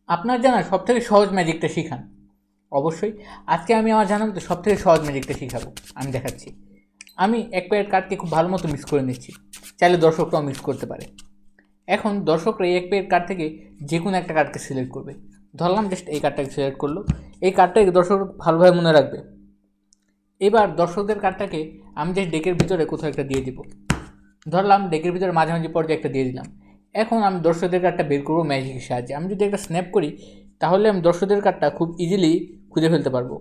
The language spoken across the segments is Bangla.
আপনার জানা সবথেকে সহজ ম্যাজিকটা শিখান। অবশ্যই আজকে আমি আমার জানার মতো সবথেকে সহজ ম্যাজিকটা শিখাবো। আমি দেখাচ্ছি। আমি এক প্যাকেট কার্ডকে খুব ভালো মতো মিক্স করে নিচ্ছি। চাইলে দর্শকরাও মিক্স করতে পারে। এখন দর্শকরা এই এক প্যাকেট কার্ড থেকে যে কোনো একটা কার্ডকে সিলেক্ট করবে। ধরলাম জাস্ট এই কার্ডটাকে সিলেক্ট করলো। এই কার্ডটাকে দর্শক ভালোভাবে মনে রাখবে। এবার দর্শকদের কার্ডটাকে আমি জাস্ট ডেকের ভিতরে কোথাও একটা দিয়ে দিব। ধরলাম ডেকের ভিতরে মাঝামাঝি পর্যায়ে একটা দিয়ে দিলাম। এখন আমি দর্শকদের কার্ডটা বের করবো ম্যাজিকের সাহায্যে। আমি যদি একটা স্ন্যাপ করি তাহলে আমি দর্শকদের কার্ডটা খুব ইজিলি খুঁজে ফেলতে পারবো।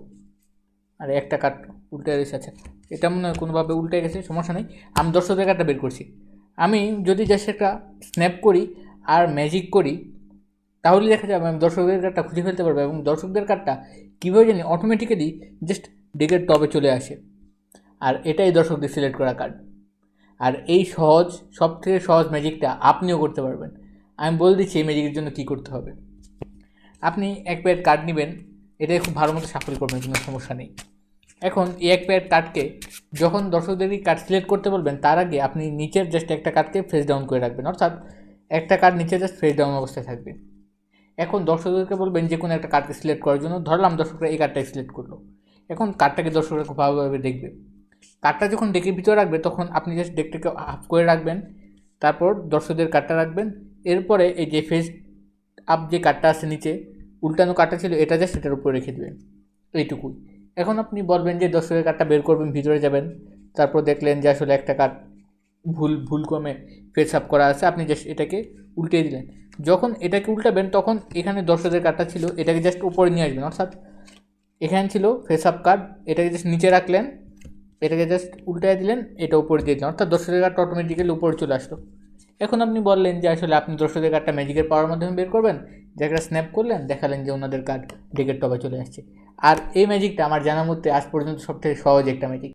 আর একটা কার্ড উল্টে গেছে, আচ্ছা এটা মনে হয় কোনোভাবে উল্টে গেছে, সমস্যা নেই। আমি দর্শকদের কার্ডটা বের করছি। আমি যদি জাস্ট একটা স্ন্যাপ করি আর ম্যাজিক করি তাহলে দেখা যাবে আমি দর্শকদের কার্ডটা খুঁজে ফেলতে পারবো এবং দর্শকদের কার্ডটা কীভাবে জানি অটোমেটিক্যালি জাস্ট ডেকের টপে চলে আসে। আর এটাই দর্শকদের সিলেক্ট করা কার্ড। আর এই সবথেকে সহজ ম্যাজিকটা আপনিও করতে পারবেন। আমি বলে দিচ্ছি এই ম্যাজিকের জন্য কী করতে হবে। আপনি এক প্যাকেট কার্ড নেবেন, এটাই খুব ভালো মতো শাফল করবেন, কোনো সমস্যা নেই। এখন এই এক প্যাকেট কার্ডকে যখন দর্শকদেরই কার্ড সিলেক্ট করতে বলবেন তার আগে আপনি নিচের জাস্ট একটা কার্ডকে ফেস ডাউন করে রাখবেন, অর্থাৎ একটা কার্ড নিচে জাস্ট ফেস ডাউন অবস্থায় থাকবে। এখন দর্শকদেরকে বলবেন যে কোনো একটা কার্ডকে সিলেক্ট করার জন্য। ধরলাম দর্শকরা এই কার্ডটাকে সিলেক্ট করলো। এখন কার্ডটাকে দর্শকরা খুব ভালোভাবে দেখবে। কার্ডটা যখন ডেকের ভিতরে রাখবে তখন আপনি জাস্ট ডেকটাকে হাফ করে রাখবেন, তারপর দর্শকদের কার্ডটা রাখবেন। এরপরে এই যে ফেস আপ যে কার্ডটা আছে নিচে উল্টানো কার্ডটা ছিল এটা জাস্ট সেটার উপরে রেখে দেবেন, এইটুকুই। এখন আপনি বলবেন যে দর্শকের কার্ডটা বের করবেন, ভিতরে যাবেন, তারপর দেখলেন যে আসলে একটা কার্ড ভুল ক্রমে ফেস আপ করা আছে, আপনি জাস্ট এটাকে উল্টে দিলেন। যখন এটাকে উল্টাবেন তখন এখানে দর্শকদের কার্ডটা ছিল এটাকে জাস্ট উপরে নিয়ে আসবেন, অর্থাৎ এখানে ছিল ফেস আপ কার্ড, এটাকে জাস্ট নিচে রাখলেন, এটাকে জাস্ট উল্টায় দিলেন, এটা উপরে দিয়ে দিলেন, অর্থাৎ দর্শকের কার্ডটা অটোমেটিক্যালি উপরে চলে আসলো। এখন আপনি বললেন যে আসলে আপনি দর্শকদের কার্ডটা ম্যাজিকের পাওয়ার মাধ্যমে বের করবেন, যে একটা স্ন্যাপ করলেন, দেখালেন যে ওনাদের কার্ড ডেকের টপে চলে আসছে। আর এই ম্যাজিকটা আমার জানার মধ্যে আজ পর্যন্ত সবথেকে সহজ একটা ম্যাজিক।